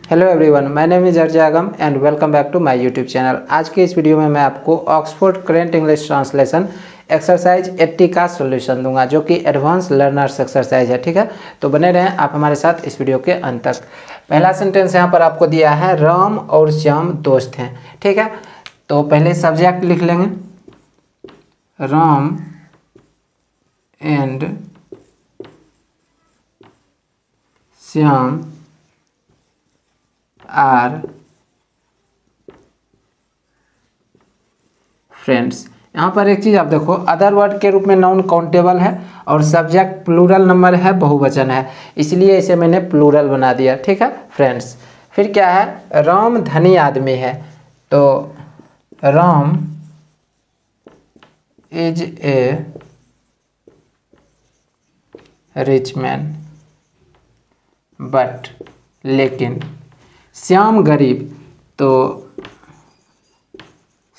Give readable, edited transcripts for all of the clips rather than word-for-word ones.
Hello everyone, my name is Arjay Agam and welcome back to my YouTube channel. आज के इस video में मैं आपको Oxford current English translation exercise 80 का सॉल्यूशन दूंगा, जो कि एडवांस लर्नर्स एक्सरसाइज है। ठीक है, तो बने रहें आप हमारे साथ इस वीडियो के अंत तक। पहला सेंटेंस यहाँ पर आपको दिया है, राम और श्याम दोस्त हैं। ठीक है, तो पहले सब्जेक्ट लिख लेंगे, Ram and Shyam are friends. यहाँ पर एक चीज आप देखो, अदर वर्ड के रूप में नाउन काउंटेबल है और सब्जेक्ट प्लूरल नंबर है, बहुवचन है, इसलिए इसे मैंने प्लूरल बना दिया। ठीक है फ्रेंड्स, फिर क्या है, राम धनी आदमी है, तो Ram is a rich man but, लेकिन श्याम गरीब, तो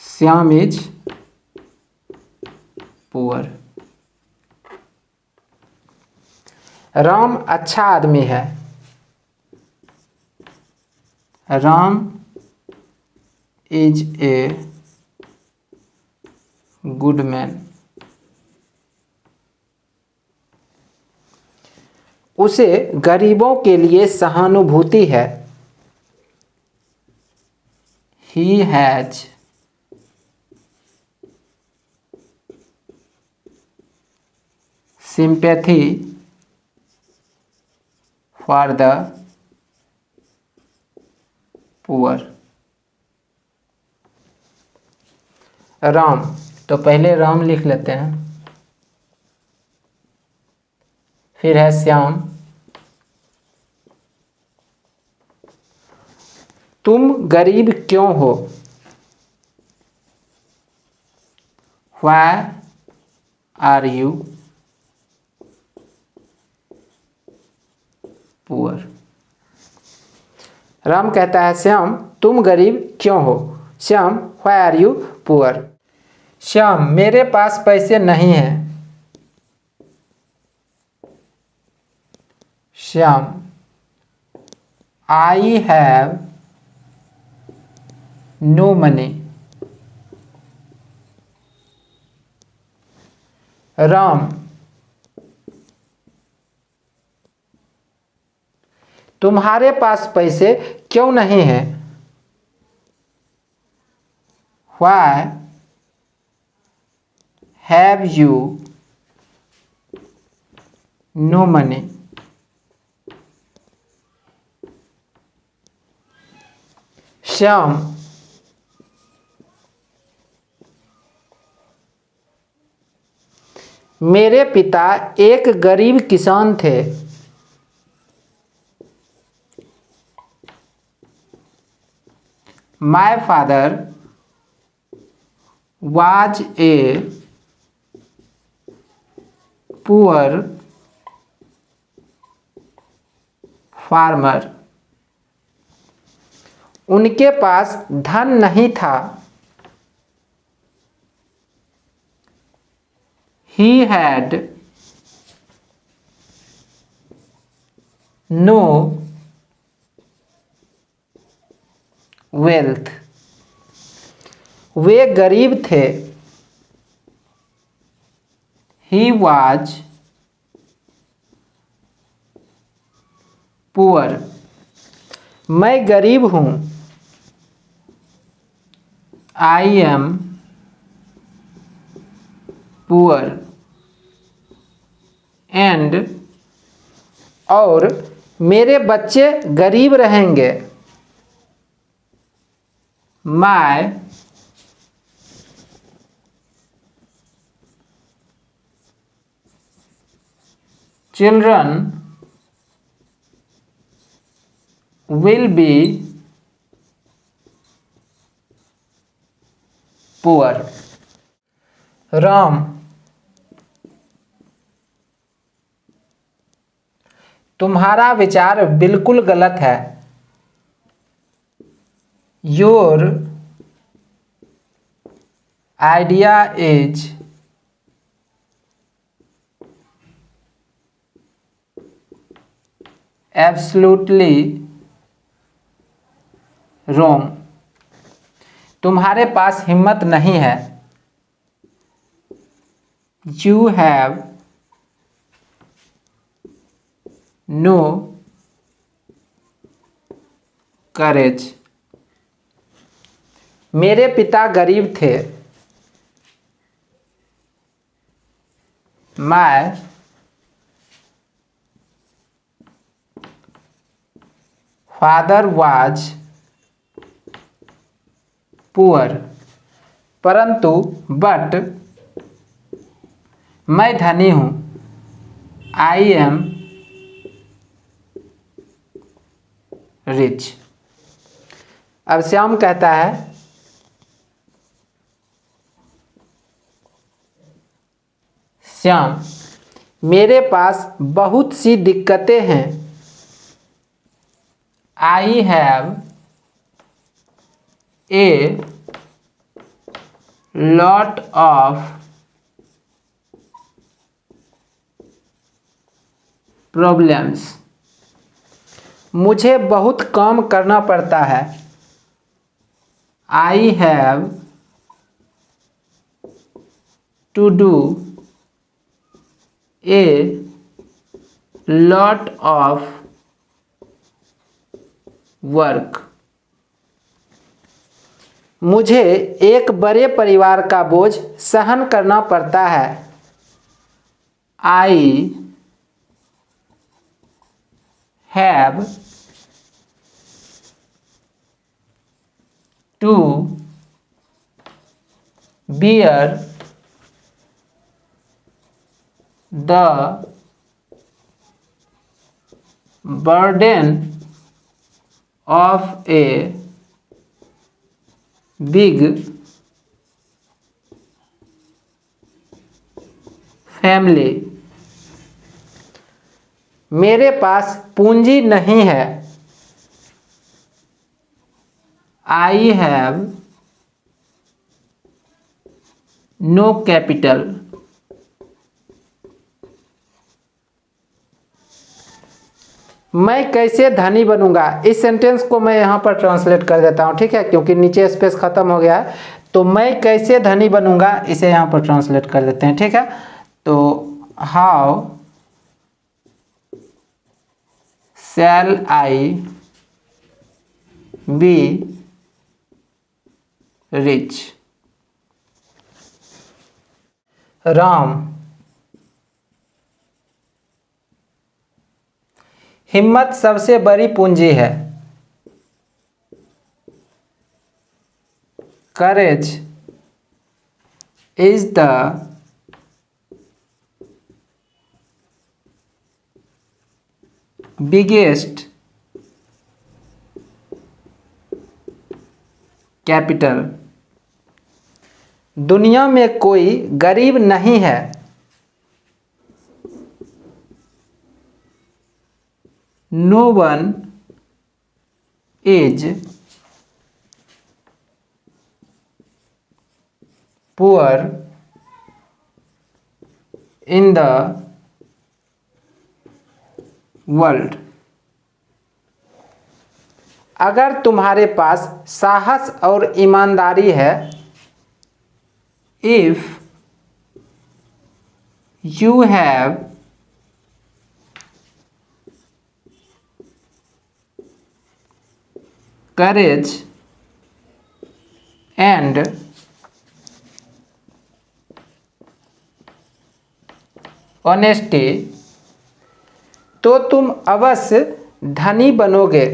श्याम इज पुअर। राम अच्छा आदमी है, Ram is a good man. उसे गरीबों के लिए सहानुभूति है, he has sympathy for the poor। Ram, तो पहले राम लिख लेते हैं, फिर है श्याम। तुम गरीब क्यों हो, Why are you poor। Ram कहता है श्याम तुम गरीब क्यों हो, Shyam Why are you poor। Shyam मेरे पास पैसे नहीं हैं, Shyam I have no money। Ram तुम्हारे पास पैसे क्यों नहीं हैं, Why have you no money। Shyam मेरे पिता एक गरीब किसान थे, My father was a poor farmer। उनके पास धन नहीं था, He had no wealth। वे गरीब थे, He was poor। मैं गरीब हूं, I am poor। एंड और मेरे बच्चे गरीब रहेंगे, My children will be poor। Ram तुम्हारा विचार बिल्कुल गलत है, योर आइडिया इज एब्सोल्युटली रोम। तुम्हारे पास हिम्मत नहीं है। यू हैव नो करेज। मेरे पिता गरीब थे। My father was poor. परंतु बट मैं धनी हूँ। I am rich. अब श्याम कहता है, श्याम मेरे पास बहुत सी दिक्कतें हैं। I have a lot of problems. मुझे बहुत काम करना पड़ता है। I have to do a lot of work. मुझे एक बड़े परिवार का बोझ सहन करना पड़ता है। I have to bear the burden of a big family। मेरे पास पूंजी नहीं है। I have no capital. मैं कैसे धनी बनूंगा। इस सेंटेंस को मैं यहाँ पर ट्रांसलेट कर देता हूँ, ठीक है, क्योंकि नीचे स्पेस खत्म हो गया है। तो मैं कैसे धनी बनूंगा इसे यहाँ पर ट्रांसलेट कर देते हैं, ठीक है। तो how shall I be rich. Ram हिम्मत सबसे बड़ी पूंजी है। Courage is the biggest capital. दुनिया में कोई गरीब नहीं है। No one is poor in the world. अगर तुम्हारे पास साहस और ईमानदारी है, if you have courage and honesty, तो तुम अवश्य धनी बनोगे।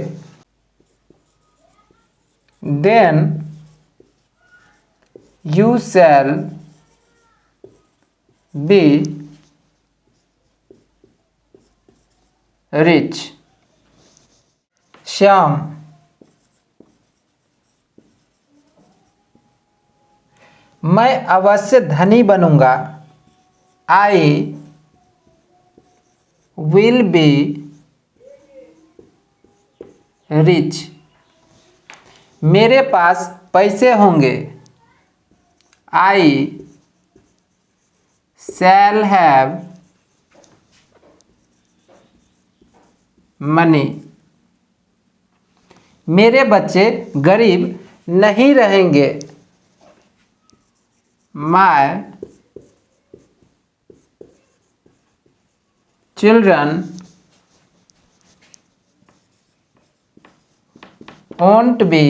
Then you shall be rich. Shyam मैं अवश्य धनी बनूंगा। I will be rich. मेरे पास पैसे होंगे। आई शैल हैव मनी। मेरे बच्चे गरीब नहीं रहेंगे। My children won't be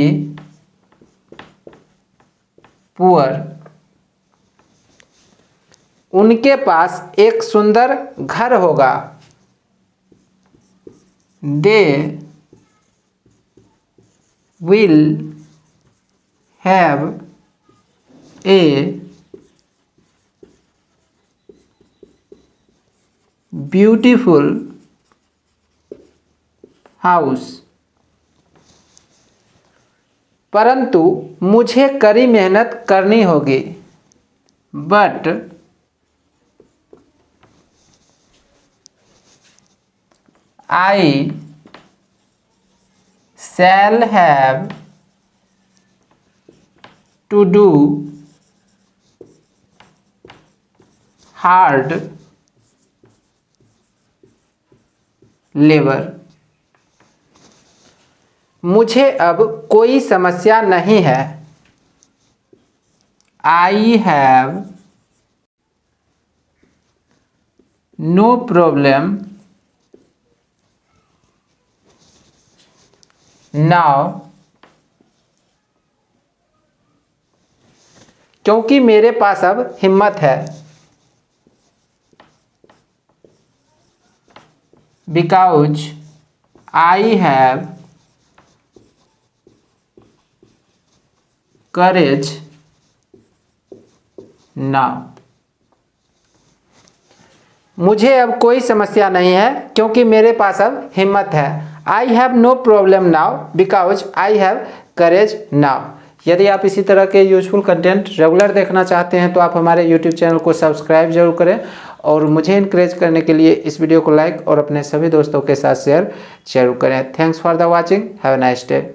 poor। उनके पास एक सुंदर घर होगा। They will have a beautiful house। परंतु मुझे कड़ी मेहनत करनी होगी। But I shall have to do hard labor। मुझे अब कोई समस्या नहीं है। I have no problem now। क्योंकि मेरे पास अब हिम्मत है। Because I have courage now। मुझे अब कोई समस्या नहीं है क्योंकि मेरे पास अब हिम्मत है। I have no problem now because I have courage now। यदि आप इसी तरह के यूजफुल कंटेंट रेगुलर देखना चाहते हैं तो आप हमारे YouTube चैनल को सब्सक्राइब जरूर करें और मुझे इनकरेज करने के लिए इस वीडियो को लाइक और अपने सभी दोस्तों के साथ शेयर जरूर करें। Thanks for the watching. Have a nice day.